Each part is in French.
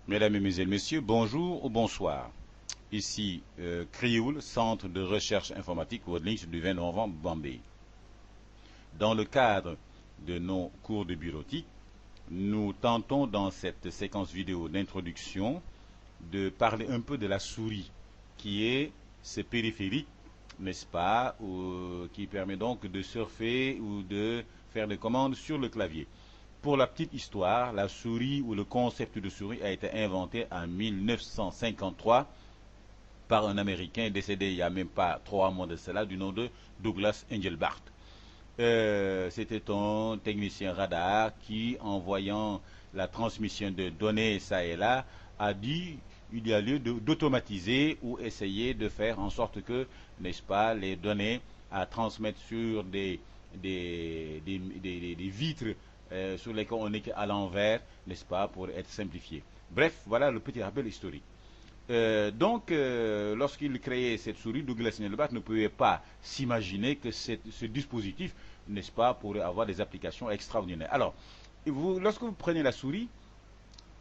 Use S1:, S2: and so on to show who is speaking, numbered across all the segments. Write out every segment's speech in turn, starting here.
S1: Mesdames et messieurs, bonjour ou bonsoir. Ici Crioul, Centre de recherche informatique Worldlinks du 20 novembre, Bombay. Dans le cadre de nos cours de bureautique, nous tentons dans cette séquence vidéo d'introduction de parler un peu de la souris, qui est ce périphérique, n'est-ce pas, qui permet donc de surfer ou de faire des commandes sur le clavier. Pour la petite histoire, la souris ou le concept de souris a été inventé en 1953 par un Américain décédé il n'y a même pas 3 mois de cela, du nom de Douglas Engelbart. C'était un technicien radar qui, en voyant la transmission de données ça et là, a dit il y a lieu d'automatiser ou essayer de faire en sorte que, n'est-ce pas, les données à transmettre sur des vitres sur lesquelles on est à l'envers, n'est-ce pas, pour être simplifié. Bref, voilà le petit rappel historique. Lorsqu'il créait cette souris, Douglas Engelbart ne pouvait pas s'imaginer que ce dispositif, n'est-ce pas, pourrait avoir des applications extraordinaires. Alors, lorsque vous prenez la souris,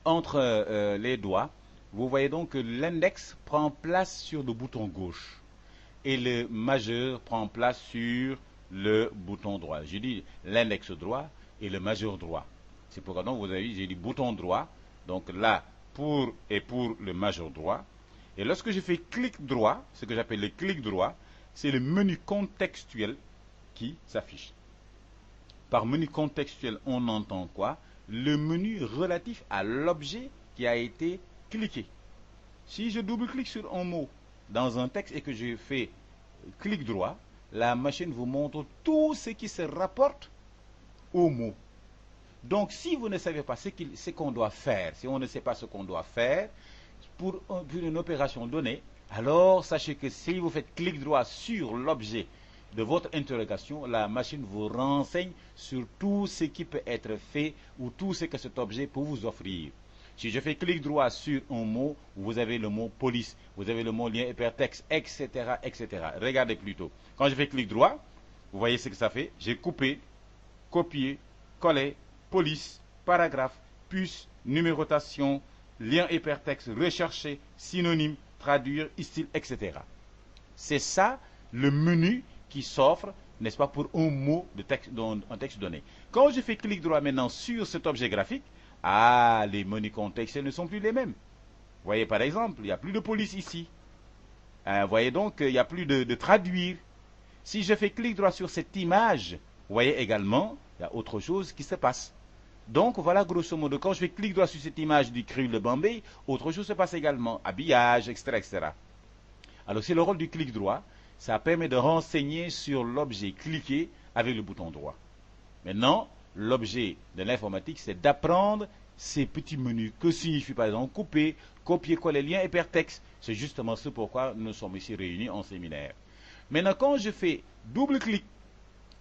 S1: entre les doigts, vous voyez donc que l'index prend place sur le bouton gauche et le majeur prend place sur le bouton droit. J'ai dit l'index droit et le majeur droit. C'est pourquoi donc vous avez vu, j'ai dit bouton droit. Donc là, pour le majeur droit. Et lorsque je fais clic droit, ce que j'appelle le clic droit, c'est le menu contextuel qui s'affiche. Par menu contextuel, on entend quoi? Le menu relatif à l'objet qui a été cliqué. Si je double-clique sur un mot dans un texte et que je fais clic droit, la machine vous montre tout ce qui se rapporte au mot. Donc, si vous ne savez pas ce qu'on doit faire, si on ne sait pas ce qu'on doit faire pour une opération donnée, alors sachez que si vous faites clic droit sur l'objet de votre interrogation, la machine vous renseigne sur tout ce qui peut être fait ou tout ce que cet objet peut vous offrir. Si je fais clic droit sur un mot, vous avez le mot police, vous avez le mot lien hypertexte, etc., etc. Regardez plutôt. Quand je fais clic droit, vous voyez ce que ça fait. J'ai coupé, copié, collé, police, paragraphe, puce, numérotation, lien hypertexte, rechercher, synonyme, traduire, style, etc. C'est ça le menu qui s'offre, n'est-ce pas, pour un mot de texte, un texte donné. Quand je fais clic droit maintenant sur cet objet graphique, les menus contextuels ne sont plus les mêmes. Vous voyez par exemple, il n'y a plus de police ici. Vous voyez donc, il n'y a plus de traduire. Si je fais clic droit sur cette image, vous voyez également, il y a autre chose qui se passe. Donc voilà grosso modo, quand je fais clic droit sur cette image du Crioul de Bombay, autre chose se passe également, habillage, etc. etc. Alors c'est le rôle du clic droit, ça permet de renseigner sur l'objet cliqué avec le bouton droit. Maintenant, l'objet de l'informatique, c'est d'apprendre ces petits menus. Que signifie par exemple couper, copier, coller, lien, hypertexte. C'est justement ce pourquoi nous sommes ici réunis en séminaire. Maintenant, quand je fais double-clic,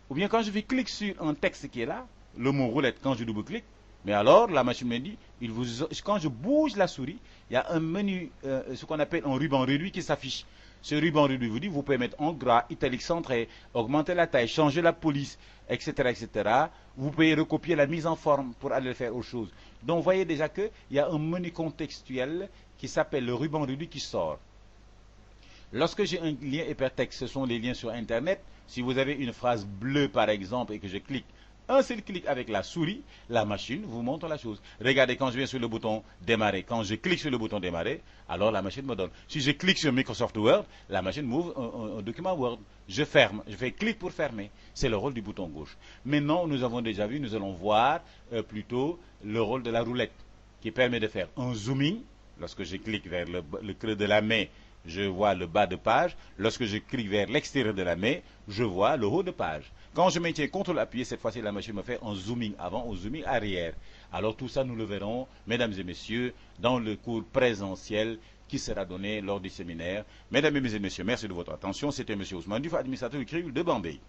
S1: ou bien quand je fais clic sur un texte qui est là, le mot roulette, quand je double-clique, mais alors la machine me dit, quand je bouge la souris, il y a un menu, ce qu'on appelle un ruban réduit qui s'affiche. Ce ruban réduit vous dit, vous pouvez mettre en gras, italique centré, augmenter la taille, changer la police, etc., etc. Vous pouvez recopier la mise en forme pour aller faire autre chose. Donc vous voyez déjà qu'il y a un menu contextuel qui s'appelle le ruban réduit qui sort. Lorsque j'ai un lien hypertexte, ce sont les liens sur Internet. Si vous avez une phrase bleue par exemple et que je clique, un seul clic avec la souris, la machine vous montre la chose. Regardez, quand je viens sur le bouton démarrer, quand je clique sur le bouton démarrer, alors la machine me donne. Si je clique sur Microsoft Word, la machine m'ouvre un document Word. Je ferme, je fais clic pour fermer. C'est le rôle du bouton gauche. Maintenant, nous avons déjà vu, nous allons voir plutôt le rôle de la roulette qui permet de faire un zooming. Lorsque je clique vers le creux de la main, je vois le bas de page. Lorsque je clique vers l'extérieur de la main, je vois le haut de page. Quand je maintiens CTRL appuyé, cette fois-ci, la machine me fait un zooming avant, un zooming arrière. Alors tout ça, nous le verrons, mesdames et messieurs, dans le cours présentiel qui sera donné lors du séminaire. Mesdames et messieurs, merci de votre attention. C'était M. Ousmane Diouf, administrateur du Crioul de Bombay.